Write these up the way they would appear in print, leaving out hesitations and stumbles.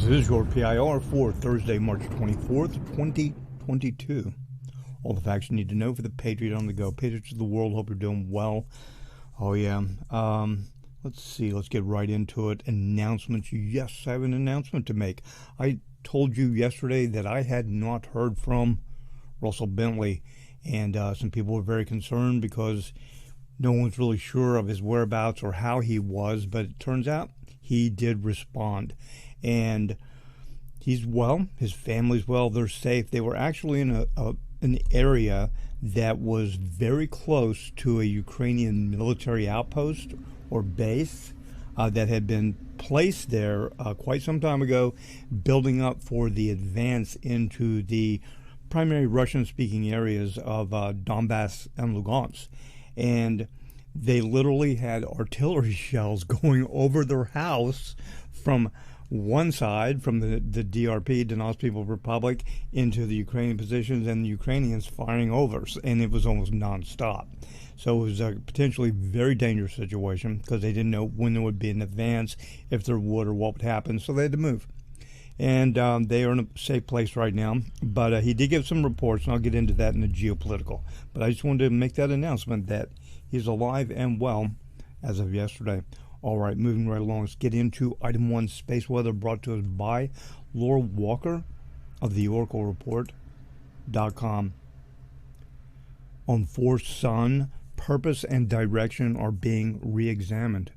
This is your PIR for Thursday, March 24th, 2022. All the facts you need to know for the Patriot on the go. Patriots of the world, hope you're doing well. Oh, yeah. Let's see. Let's get right into it. Announcements. Yes, I have an announcement to make. I told you yesterday that I had not heard from Russell Bentley, and some people were very concerned because no one's really sure of his whereabouts or how he was, but it turns out he did respond. And he's well, his family's well, they're safe. They were actually in an area that was very close to a Ukrainian military outpost or base that had been placed there quite some time ago, building up for the advance into the primary Russian-speaking areas of Donbass and Lugansk. And they literally had artillery shells going over their house from one side, from the DRP, Donetsk People's Republic, into the Ukrainian positions, and the Ukrainians firing over, and it was almost nonstop. So it was a potentially very dangerous situation because they didn't know when there would be an advance, if there would, or what would happen, so they had to move. And they are in a safe place right now, but he did give some reports, and I'll get into that in the geopolitical. But I just wanted to make that announcement that he's alive and well as of yesterday. All right, moving right along, let's get into Item 1, Space Weather, brought to us by Laura Walker of the OracleReport.com. On 4 Sun, purpose and direction are being re-examined.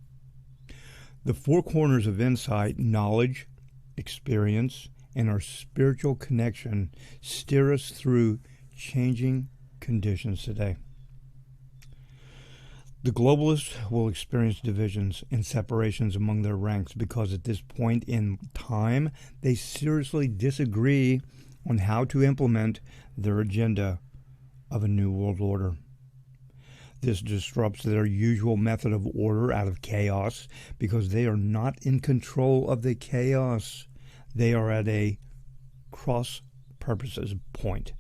The 4 corners of insight, knowledge, experience, and our spiritual connection steer us through changing conditions today. The globalists will experience divisions and separations among their ranks because at this point in time, they seriously disagree on how to implement their agenda of a new world order. This disrupts their usual method of order out of chaos because they are not in control of the chaos. They are at a cross purposes point.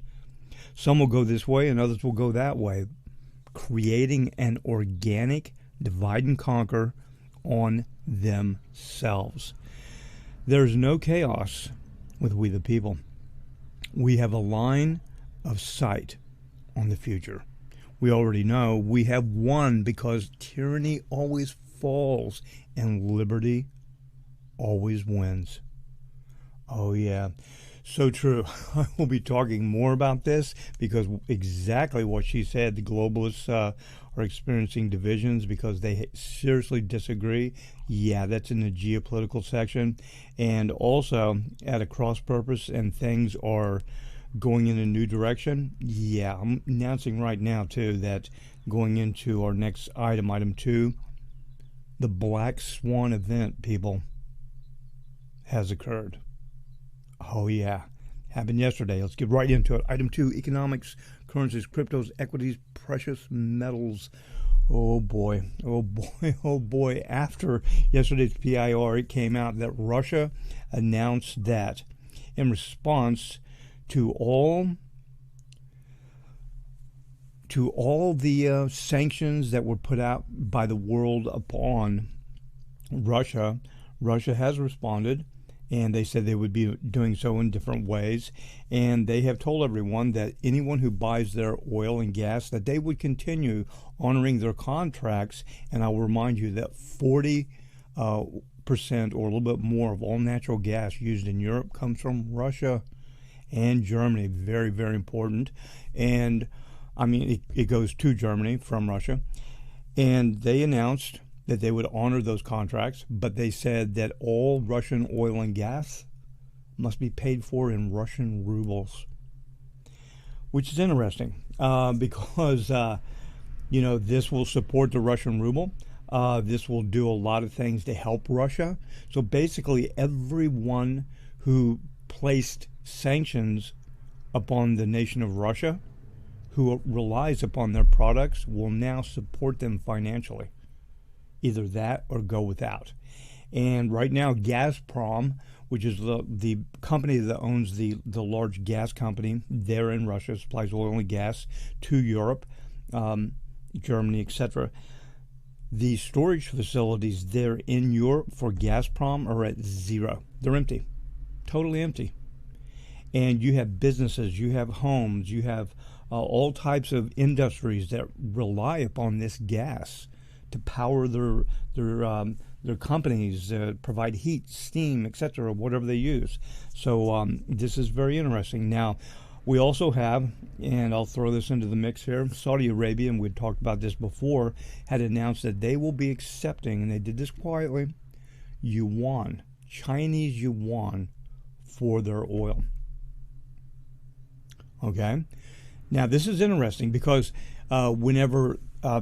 Some will go this way and others will go that way, creating an organic divide and conquer on themselves. There's no chaos with we the people. We have a line of sight on the future. We already know we have won because tyranny always falls and liberty always wins. Oh, yeah. So true. I will be talking more about this because exactly what she said, the globalists are experiencing divisions because they seriously disagree. Yeah, that's in the geopolitical section. And also at a cross purpose and things are going in a new direction. Yeah, I'm announcing right now, too, that going into our next item, Item 2, the Black Swan event, people, has occurred. Oh, yeah. Happened yesterday. Let's get right into it. Item 2, economics, currencies, cryptos, equities, precious metals. Oh, boy. Oh, boy. Oh, boy. After yesterday's PIR, it came out that Russia announced that in response to all the sanctions that were put out by the world upon Russia, Russia has responded. And they said they would be doing so in different ways. And they have told everyone that anyone who buys their oil and gas, that they would continue honoring their contracts. And I will remind you that 40% or a little bit more of all natural gas used in Europe comes from Russia and Germany. Very, very important. And, I mean, it goes to Germany from Russia. And they announced that they would honor those contracts, but they said that all Russian oil and gas must be paid for in Russian rubles, which is interesting because, this will support the Russian ruble. This will do a lot of things to help Russia. So basically, everyone who placed sanctions upon the nation of Russia who relies upon their products will now support them financially. Either that or go without. And right now, Gazprom, which is the company that owns the large gas company there in Russia, supplies oil and gas to Europe, Germany, etc. The storage facilities there in Europe for Gazprom are at zero. They're empty, totally empty. And you have businesses, you have homes, you have all types of industries that rely upon this gas to power their companies, provide heat, steam, etc., whatever they use. So this is very interesting. Now, we also have, and I'll throw this into the mix here, Saudi Arabia, and we'd talked about this before, had announced that they will be accepting, and they did this quietly, yuan, Chinese yuan, for their oil. Okay? Now, this is interesting because whenever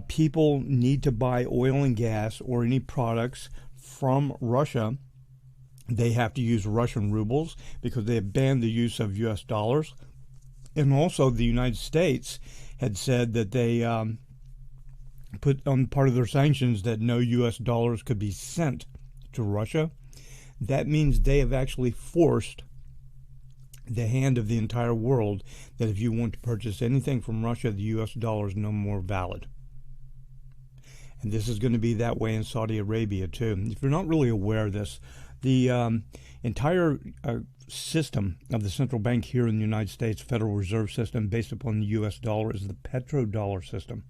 people need to buy oil and gas or any products from Russia, they have to use Russian rubles because they have banned the use of U.S. dollars. And also the United States had said that they put on part of their sanctions that no U.S. dollars could be sent to Russia. That means they have actually forced the hand of the entire world that if you want to purchase anything from Russia, the U.S. dollar is no more valid. And this is going to be that way in Saudi Arabia, too. If you're not really aware of this, the entire system of the central bank here in the United States, Federal Reserve System, based upon the U.S. dollar, is the petrodollar system.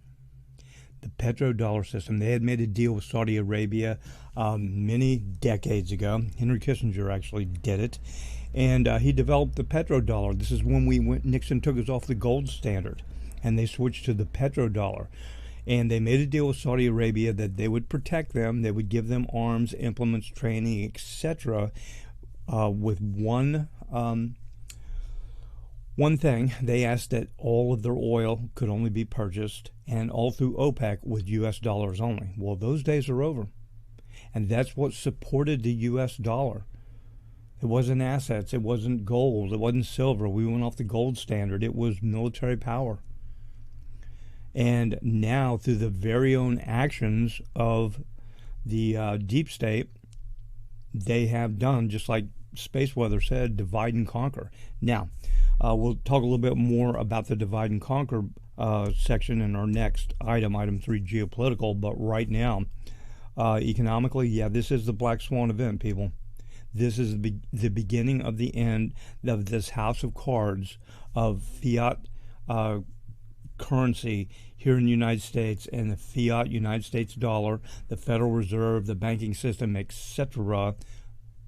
The petrodollar system. They had made a deal with Saudi Arabia many decades ago. Henry Kissinger actually did it. And he developed the petrodollar. This is when Nixon took us off the gold standard, and they switched to the petrodollar. And they made a deal with Saudi Arabia that they would protect them, they would give them arms, implements, training, etc. With one thing, they asked that all of their oil could only be purchased, and all through OPEC, with U.S. dollars only. Well, those days are over. And that's what supported the U.S. dollar. It wasn't assets, it wasn't gold, it wasn't silver. We went off the gold standard. It was military power. And now, through the very own actions of the deep state, they have done, just like Space Weather said, divide and conquer. Now, we'll talk a little bit more about the divide and conquer section in our next item, item 3, geopolitical. But right now, economically, yeah, this is the black swan event, people. This is the beginning of the end of this house of cards of fiat currency here in the United States, and the fiat United States dollar, the Federal Reserve, the banking system, etc.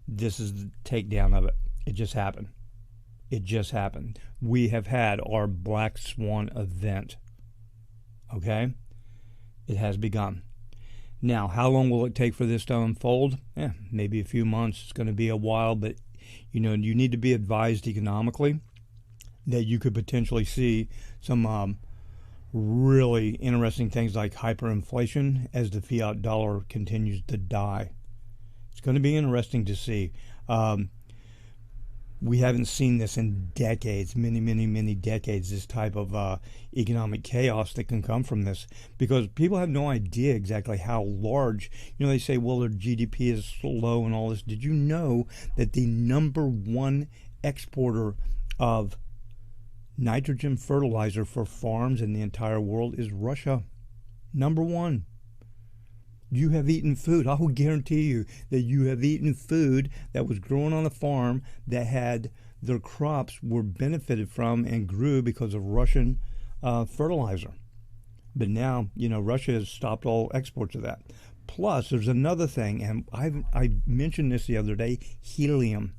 This is the takedown of it. It just happened. It just happened. We have had our black swan event. Okay? It has begun. Now, how long will it take for this to unfold? Maybe a few months. It's going to be a while, but you need to be advised economically that you could potentially see some really interesting things like hyperinflation as the fiat dollar continues to die. It's going to be interesting to see. We haven't seen this in decades, many decades, this type of economic chaos that can come from this, because people have no idea exactly how large. They say, well, their GDP is low and all this. Did you know that the number one exporter of nitrogen fertilizer for farms in the entire world is Russia? Number one. You have eaten food. I will guarantee you that you have eaten food that was grown on a farm that had their crops were benefited from and grew because of Russian fertilizer. But now, Russia has stopped all exports of that. Plus, there's another thing, and I mentioned this the other day, helium.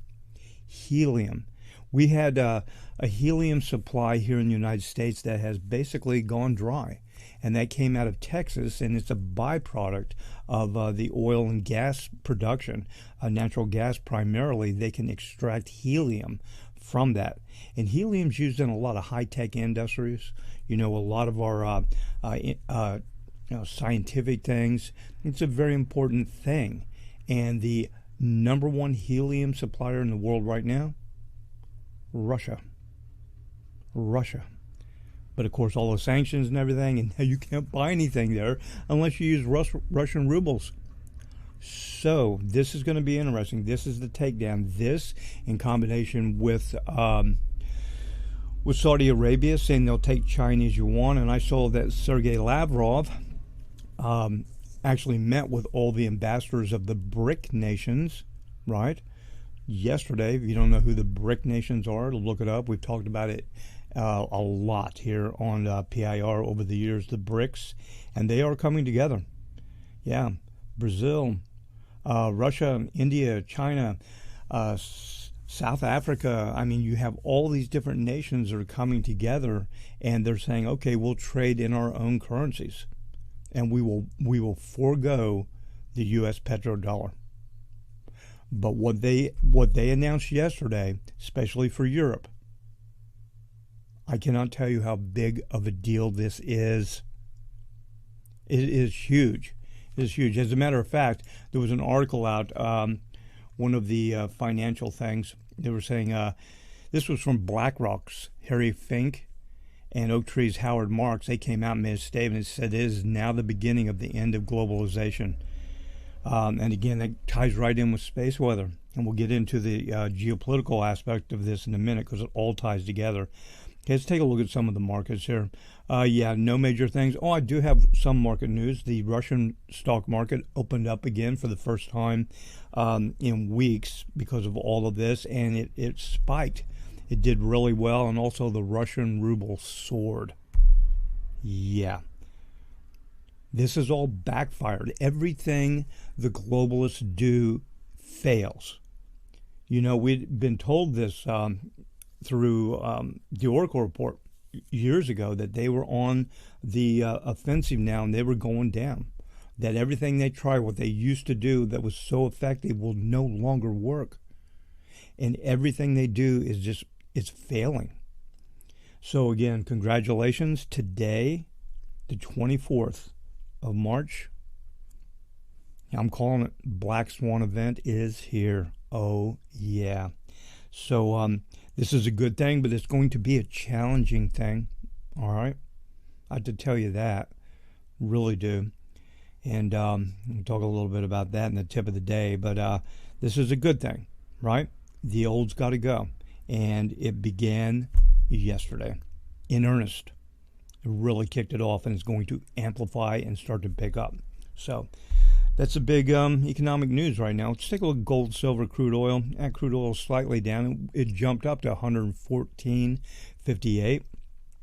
Helium. We had a helium supply here in the United States that has basically gone dry. And that came out of Texas, and it's a byproduct of the oil and gas production, natural gas primarily. They can extract helium from that. And helium's used in a lot of high-tech industries. A lot of our scientific things. It's a very important thing. And the number one helium supplier in the world right now, Russia. But of course, all the sanctions and everything, and you can't buy anything there unless you use Russian rubles. So this is going to be interesting. This is the takedown. This, in combination with Saudi Arabia saying they'll take Chinese yuan, and I saw that Sergei Lavrov actually met with all the ambassadors of the BRIC nations, right? Yesterday. If you don't know who the BRIC nations are, look it up. We've talked about it a lot here on PIR over the years, the BRICS, and they are coming together. Yeah, Brazil, Russia, India, China, South Africa. I mean, you have all these different nations that are coming together, and they're saying, okay, we'll trade in our own currencies, and we will forego the U.S. petrodollar. But what they announced yesterday, especially for Europe, I cannot tell you how big of a deal this is. It is huge. It is huge. As a matter of fact, there was an article out, one of the financial things. They were saying this was from BlackRock's Harry Fink and Oaktree's Howard Marks. They came out and made a statement and said it is now the beginning of the end of globalization. And again, that ties right in with space weather. And we'll get into the geopolitical aspect of this in a minute because it all ties together. Okay, let's take a look at some of the markets here. Yeah, no major things. Oh, I do have some market news. The Russian stock market opened up again for the first time in weeks because of all of this, and it spiked. It did really well, and also the Russian ruble soared. Yeah. This is all backfired. Everything the globalists do fails. You know, we'd been told this through the Oracle report years ago that they were on the offensive now and they were going down. That everything they try, what they used to do that was so effective, will no longer work. And everything they do is it's failing. So again, congratulations. Today, the 24th of March, I'm calling it Black Swan event is here. Oh, yeah. So this is a good thing, but it's going to be a challenging thing. All right? I have to tell you that. Really do. And we'll talk a little bit about that in the tip of the day. But this is a good thing, right? The old's got to go. And it began yesterday in earnest. It really kicked it off, and it's going to amplify and start to pick up. So that's a big economic news right now. Let's take a look at gold, silver, crude oil. Crude oil is slightly down. It jumped up to 114.58.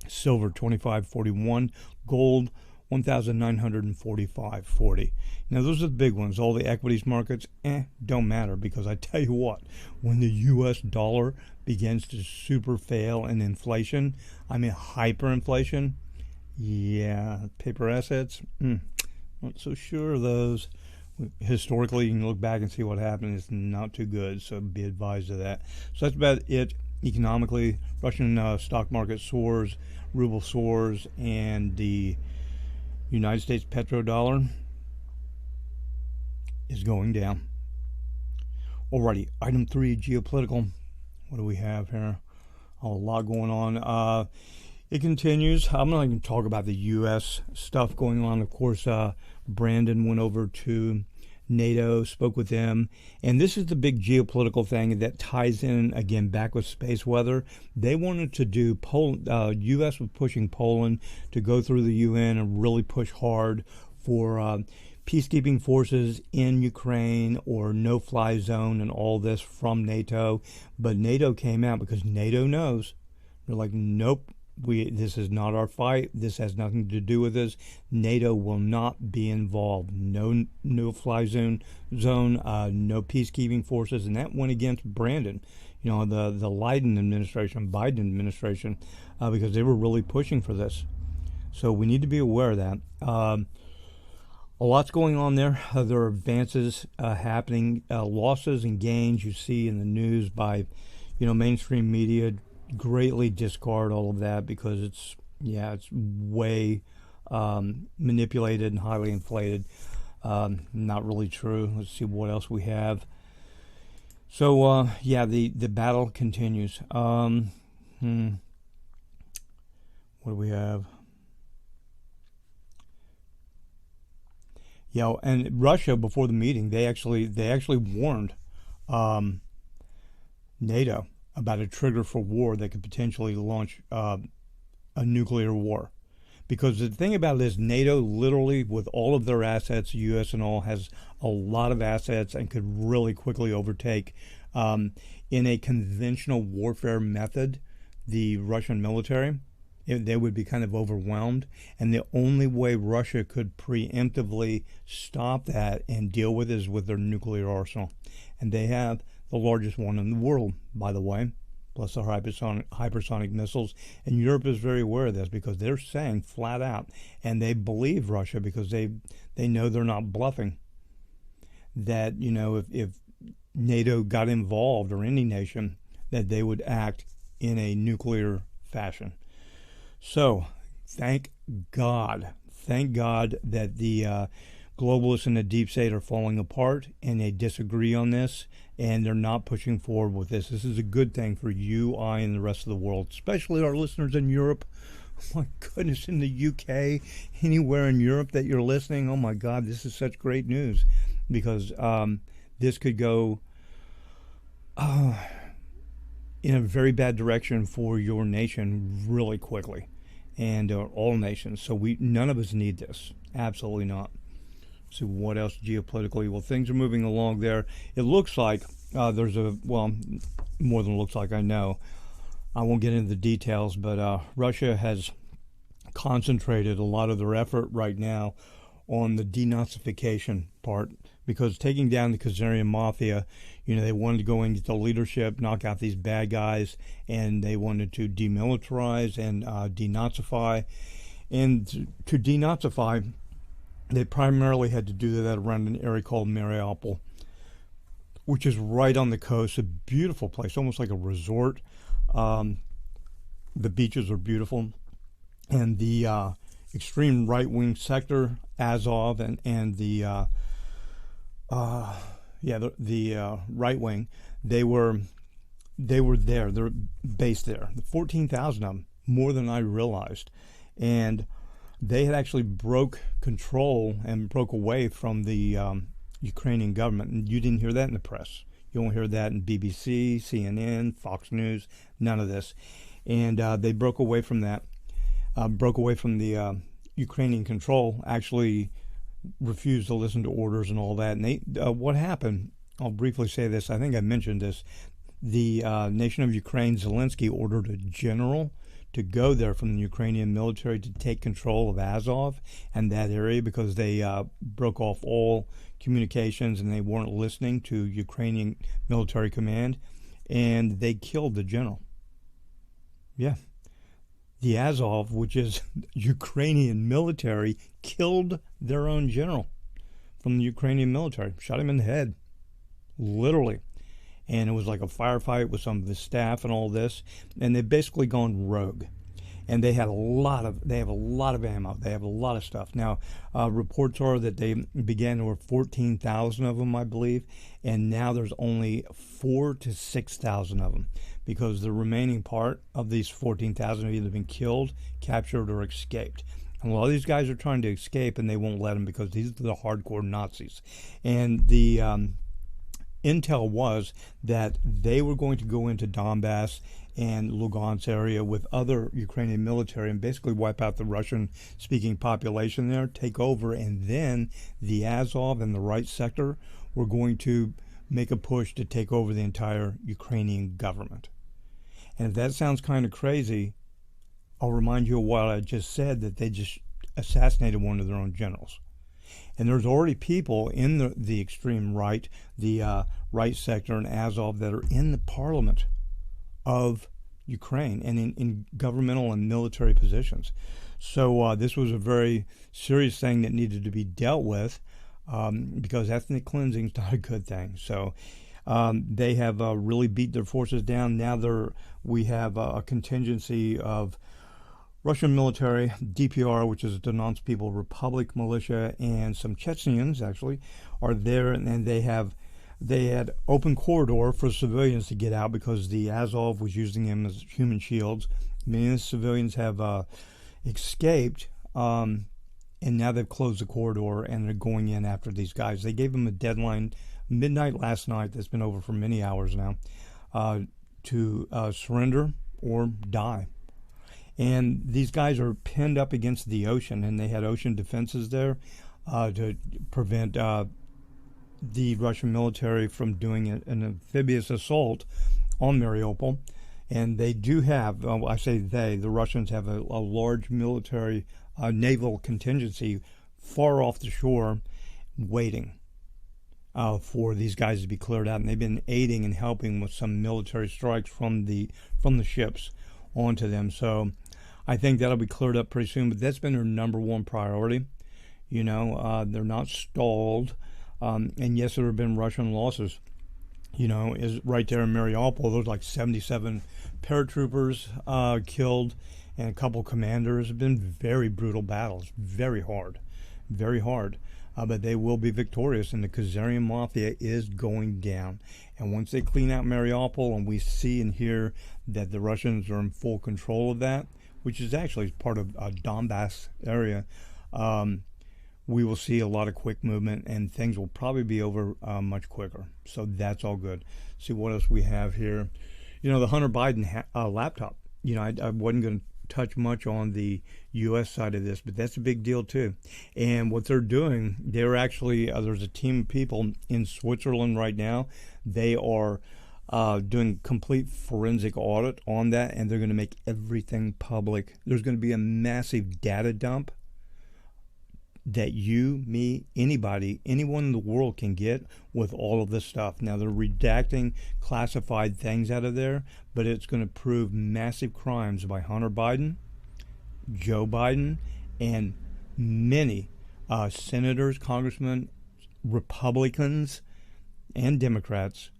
Silver 25.41. Gold 1,945.40. Now those are the big ones. All the equities markets, don't matter, because I tell you what, when the U.S. dollar begins to super fail in inflation, I mean hyperinflation, yeah, paper assets, not so sure of those. Historically, you can look back and see what happened. It's not too good, so be advised of that. So that's about it. Economically, Russian stock market soars, ruble soars, and the United States petrodollar is going down. Alrighty, item 3, geopolitical. What do we have here? Oh, a lot going on. It continues. I'm not even talk about the U.S. stuff going on. Of course, Brandon went over to NATO, spoke with them, and this is the big geopolitical thing that ties in again back with space weather. They wanted to do U.S. was pushing Poland to go through the UN and really push hard for peacekeeping forces in Ukraine or no-fly zone and all this from NATO. But NATO came out because NATO knows. They're like, nope. This is not our fight. This has nothing to do with this. NATO will not be involved. No fly zone, no peacekeeping forces, and that went against Brandon, the Biden administration, because they were really pushing for this. So we need to be aware of that. A lot's going on there. There are advances happening, losses and gains you see in the news by, mainstream media. Greatly discard all of that because it's way manipulated and highly inflated. Not really true. Let's see what else we have. So the battle continues. What What do we have? Yeah, and Russia before the meeting, they actually warned NATO about a trigger for war that could potentially launch a nuclear war. Because the thing about it is, NATO literally, with all of their assets, the U.S. and all, has a lot of assets and could really quickly overtake, in a conventional warfare method, the Russian military. They would be kind of overwhelmed. And the only way Russia could preemptively stop that and deal with it is with their nuclear arsenal. And they have the largest one in the world, by the way, plus the hypersonic missiles. And Europe is very aware of this because they're saying flat out, and they believe Russia because they know they're not bluffing, that, if NATO got involved, or any nation, that they would act in a nuclear fashion. So, thank God that the globalists and the deep state are falling apart, and they disagree on this, and they're not pushing forward with this. This is a good thing for you, I, and the rest of the world, especially our listeners in Europe. Oh my goodness, in the UK, anywhere in Europe that you're listening, oh my God, this is such great news, because this could go in a very bad direction for your nation really quickly, and all nations. So none of us need this. Absolutely not. See what else geopolitically. Well, things are moving along there. It looks like there's more than looks like, I know. I won't get into the details, but Russia has concentrated a lot of their effort right now on the denazification part, because taking down the Khazarian mafia, they wanted to go and get the leadership, knock out these bad guys, and they wanted to demilitarize and denazify. And to denazify, they primarily had to do that around an area called Mariupol, which is right on the coast, a beautiful place, almost like a resort. The beaches are beautiful, and the extreme right-wing sector, Azov, and the right wing, they were there. They're based there. 14,000 of them, more than I realized, and they had actually broke control and broke away from the Ukrainian government. And you didn't hear that in the press. You won't hear that in BBC, CNN, Fox News, none of this. And they broke away from that, broke away from the Ukrainian control, actually refused to listen to orders and all that. And what happened, I'll briefly say this, I think I mentioned this, the nation of Ukraine, Zelensky, ordered a general to go there from the Ukrainian military to take control of Azov and that area, because they broke off all communications and they weren't listening to Ukrainian military command, and they killed the general. Yeah. The Azov, which is Ukrainian military, killed their own general from the Ukrainian military, shot him in the head, literally. And it was like a firefight with some of his staff and all this, and they've basically gone rogue. And they have a lot of ammo. They have a lot of stuff. Now, reports are that they began with 14,000 of them, I believe, and now there's only 4,000 to 6,000 of them, because the remaining part of these 14,000 have either been killed, captured, or escaped. And a lot of these guys are trying to escape, and they won't let them because these are the hardcore Nazis. And the intel was that they were going to go into Donbass and Lugansk area with other Ukrainian military and basically wipe out the Russian-speaking population there, take over, and then the Azov and the right sector were going to make a push to take over the entire Ukrainian government. And if that sounds kind of crazy, I'll remind you of what I just said, that they just assassinated one of their own generals. And there's already people in the extreme right, the right sector and Azov, that are in the parliament of Ukraine and in governmental and military positions. So this was a very serious thing that needed to be dealt with, because ethnic cleansing is not a good thing. So they have really beat their forces down. Now we have a contingency of Russian military, DPR, which is the Donetsk People Republic militia, and some Chechens actually are there, and they had open corridor for civilians to get out because the Azov was using them as human shields. Many of the civilians have escaped, and now they've closed the corridor and they're going in after these guys. They gave them a deadline midnight last night that's been over for many hours now, to surrender or die. And these guys are pinned up against the ocean, and they had ocean defenses there to prevent the Russian military from doing an amphibious assault on Mariupol. And they do have, I say they, the Russians have a large military naval contingency far off the shore waiting for these guys to be cleared out. And they've been aiding and helping with some military strikes from the ships onto them. So I think that'll be cleared up pretty soon. But that's been their number one priority. You know, they're not stalled. And yes, there have been Russian losses. You know, is right there in Mariupol. There's like 77 paratroopers killed, and a couple commanders. Have been very brutal battles, very hard, very hard. But they will be victorious, and the Khazarian mafia is going down. And once they clean out Mariupol, and we see and hear that the Russians are in full control of that, which is actually part of Donbass area, we will see a lot of quick movement, and things will probably be over much quicker. So that's all good. See what else we have here. You know, the Hunter Biden laptop. You know, I wasn't going to touch much on the U.S. side of this, but that's a big deal too. And what they're doing, they're actually, there's a team of people in Switzerland right now. They are doing complete forensic audit on that, and they're going to make everything public. There's going to be a massive data dump that you, me, anybody, anyone in the world can get with all of this stuff. Now, they're redacting classified things out of there, but it's going to prove massive crimes by Hunter Biden, Joe Biden, and many senators, congressmen, Republicans, and Democrats,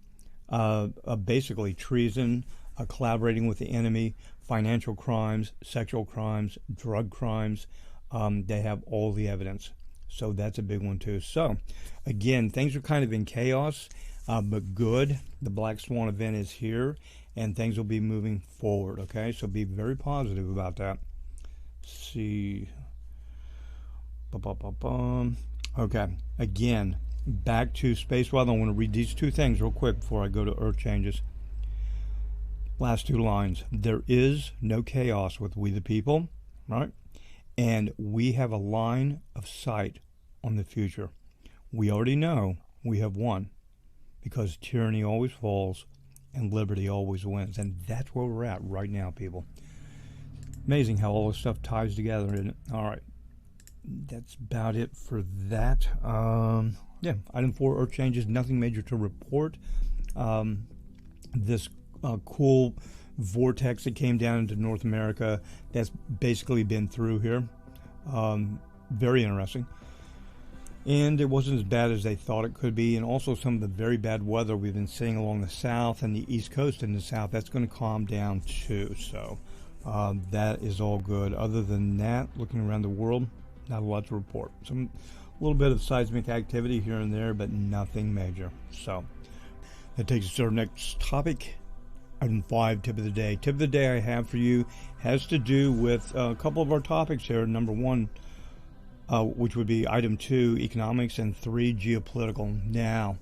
basically treason, collaborating with the enemy, financial crimes, sexual crimes, drug crimes. They have all the evidence. So that's a big one too. So again, things are kind of in chaos, but good. The Black Swan event is here, and things will be moving forward. Okay, so be very positive about that. Let's see. Okay, again, back to space weather. I want to read these two things real quick before I go to Earth changes. Last two lines. There is no chaos with we the people, right? And we have a line of sight on the future. We already know we have won, because tyranny always falls and liberty always wins. And that's where we're at right now, people. Amazing how all this stuff ties together, isn't it? All right. That's about it for that. Yeah, item 4, Earth changes. Nothing major to report. This cool vortex that came down into North America, that's basically been through here. Very interesting. And it wasn't as bad as they thought it could be. And also some of the very bad weather we've been seeing along the south and the east coast in the south, that's going to calm down too. So that is all good. Other than that, looking around the world, not a lot to report. Some little bit of seismic activity here and there, but nothing major. So that takes us to our next topic. Item 5, tip of the day. Tip of the day I have for you has to do with a couple of our topics here. Number 1, which would be item 2, economics, and 3, geopolitical. Now,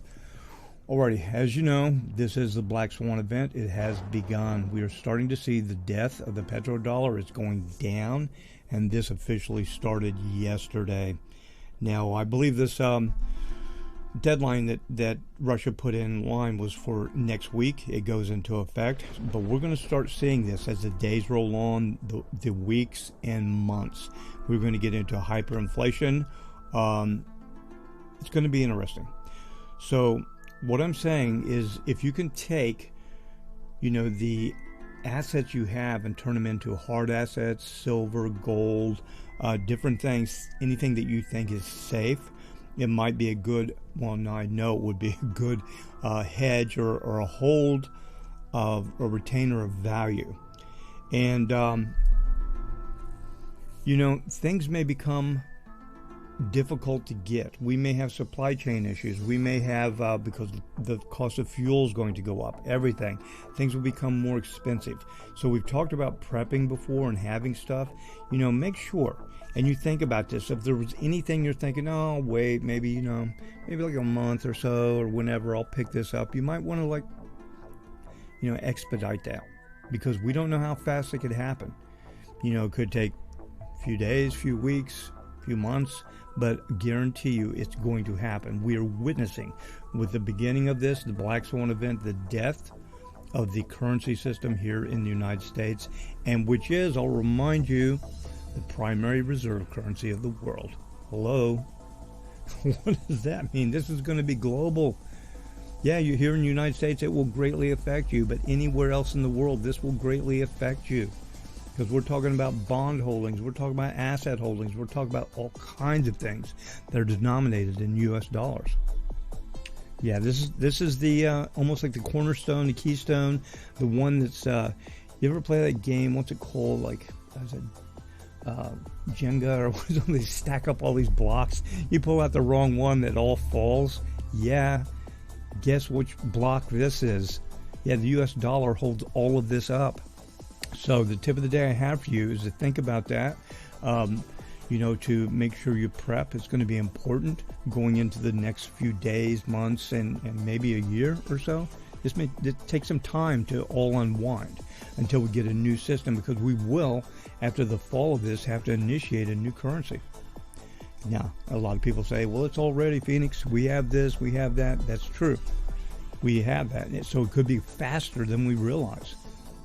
already, as you know, this is the Black Swan event. It has begun. We are starting to see the death of the petrodollar. It's going down, and this officially started yesterday. Now, I believe this deadline that Russia put in line was for next week. It goes into effect, but we're going to start seeing this as the days roll on, the weeks and months. We're going to get into hyperinflation. It's going to be interesting. So what I'm saying is, if you can take, the assets you have and turn them into hard assets, silver, gold, different things, anything that you think is safe, it might be a good, I know it would be a good hedge or a hold of a retainer of value. And, things may become difficult to get. We may have supply chain issues. We may have, because the cost of fuel is going to go up, everything. Things will become more expensive. So we've talked about prepping before and having stuff. Make sure. And you think about this. If there was anything you're thinking, oh, wait, maybe like a month or so or whenever I'll pick this up, you might want to expedite that, because we don't know how fast it could happen. It could take a few days, few weeks, few months, but guarantee you it's going to happen. We are witnessing, with the beginning of this, the Black Swan event, the death of the currency system here in the United States, and which is, I'll remind you, the primary reserve currency of the world. Hello? What does that mean? This is going to be global. Yeah, you're here in the United States, it will greatly affect you, but anywhere else in the world, this will greatly affect you. Because we're talking about bond holdings, we're talking about asset holdings, we're talking about all kinds of things that are denominated in U.S. dollars. Yeah, this is the almost like the cornerstone, the keystone, the one that's. You ever play that game? What's it called? Like, is it Jenga or what? They stack up all these blocks. You pull out the wrong one, that all falls. Yeah, guess which block this is? Yeah, the U.S. dollar holds all of this up. So the tip of the day I have for you is to think about that. To make sure you prep. It's going to be important going into the next few days, months, and maybe a year or so. This may take some time to all unwind until we get a new system, because we will, after the fall of this, have to initiate a new currency. Now, a lot of people say, well, it's already, Phoenix, we have this, we have that. That's true. We have that. So it could be faster than we realize.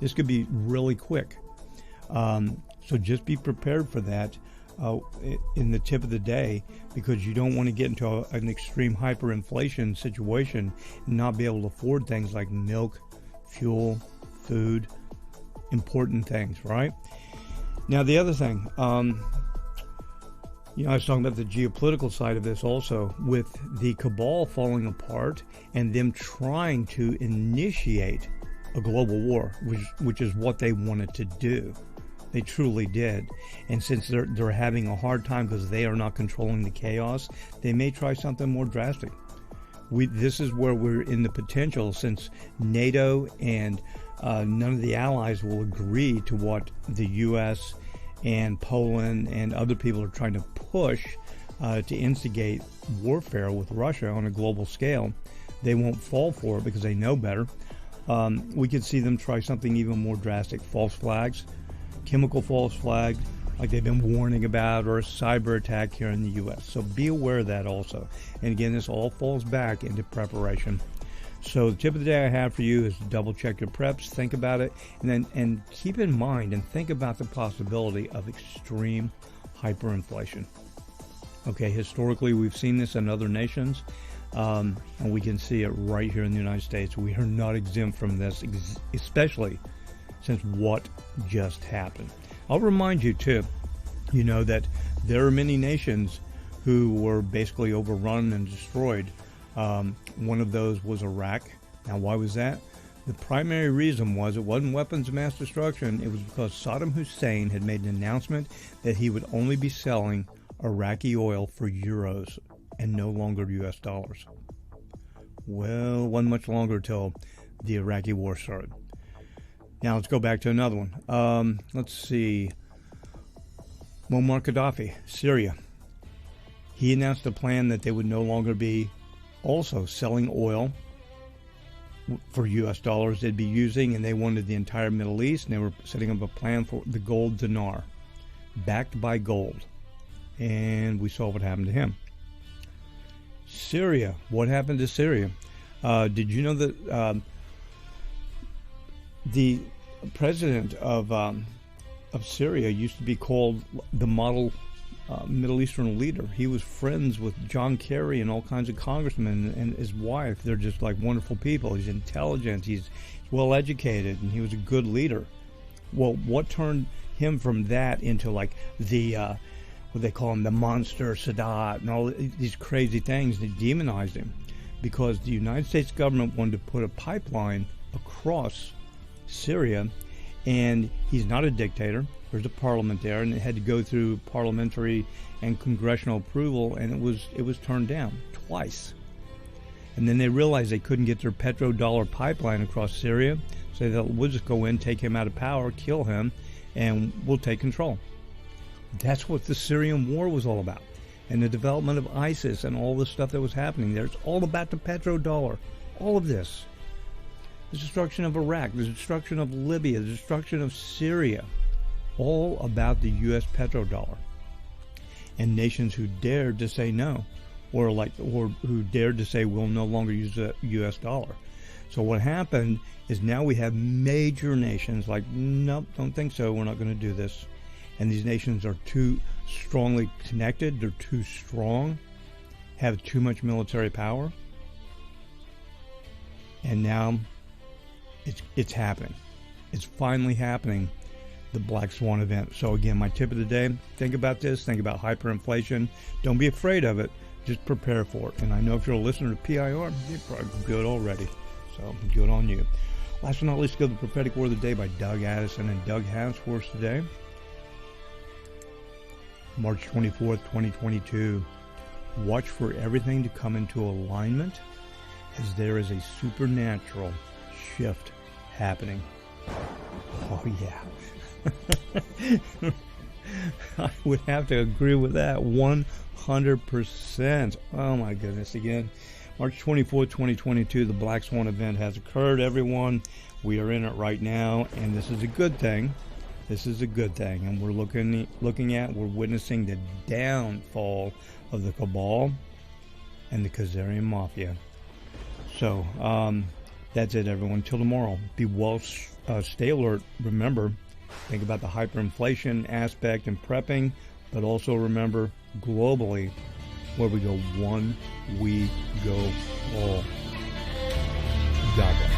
This could be really quick. So just be prepared for that in the tip of the day, because you don't want to get into an extreme hyperinflation situation and not be able to afford things like milk, fuel, food, important things, right? Now, the other thing, I was talking about the geopolitical side of this also, with the cabal falling apart and them trying to initiate a global war, which is what they wanted to do. They truly did. And since they're having a hard time because they are not controlling the chaos, they may try something more drastic. This is where we're in the potential, since NATO and none of the allies will agree to what the U.S. and Poland and other people are trying to push to instigate warfare with Russia on a global scale. They won't fall for it because they know better. We could see them try something even more drastic. False flags, chemical false flag, like they've been warning about, or a cyber attack here in the U.S. So be aware of that also. And again, this all falls back into preparation. So the tip of the day I have for you is to double check your preps, think about it, and keep in mind and think about the possibility of extreme hyperinflation. Okay, historically we've seen this in other nations. And we can see it right here in the United States. We are not exempt from this, especially since what just happened. I'll remind you, too, that there are many nations who were basically overrun and destroyed. One of those was Iraq. Now, why was that? The primary reason was it wasn't weapons of mass destruction. It was because Saddam Hussein had made an announcement that he would only be selling Iraqi oil for euros and no longer U.S. dollars. Well, it wasn't much longer till the Iraqi war started. Now let's go back to another one. Let's see. Muammar Gaddafi, Syria. He announced a plan that they would no longer be also selling oil for U.S. dollars. They'd be using, and they wanted the entire Middle East, and they were setting up a plan for the gold dinar, backed by gold. And we saw what happened to him. Syria. What happened to Syria? Did you know that the president of Syria used to be called the model Middle Eastern leader? He was friends with John Kerry and all kinds of congressmen and his wife. They're just like wonderful people. He's intelligent. He's well educated, and he was a good leader. Well, what turned him from that into like the what they call him, the monster Sadat, and all these crazy things? They demonized him because the United States government wanted to put a pipeline across Syria, and he's not a dictator. There's a parliament there, and it had to go through parliamentary and congressional approval, and it was turned down twice. And then they realized they couldn't get their petrodollar pipeline across Syria, so they thought, we'll just go in, take him out of power, kill him, and we'll take control. That's what the Syrian war was all about. And the development of ISIS and all the stuff that was happening there. It's all about the petrodollar. All of this. The destruction of Iraq, the destruction of Libya, the destruction of Syria. All about the U.S. petrodollar. And nations who dared to say no. Or who dared to say we'll no longer use the U.S. dollar. So what happened is now we have major nations like, nope, don't think so, we're not going to do this. And these nations are too strongly connected, they're too strong, have too much military power. And now it's happening. It's finally happening, the Black Swan event. So again, my tip of the day, think about this, think about hyperinflation. Don't be afraid of it. Just prepare for it. And I know if you're a listener to PIR, you're probably good already. So good on you. Last but not least, go to the prophetic word of the day by Doug Addison. And Doug has for us today, March 24th, 2022. Watch for everything to come into alignment as there is a supernatural shift happening. Oh, yeah. I would have to agree with that 100%. Oh, my goodness. Again, March 24th, 2022, the Black Swan event has occurred, everyone. We are in it right now, and this is a good thing. This is a good thing, and we're we're witnessing the downfall of the cabal and the Khazarian mafia. So, that's it, everyone. Till tomorrow, be well, stay alert. Remember, think about the hyperinflation aspect and prepping, but also remember, globally, where we go one, we go all. God bless.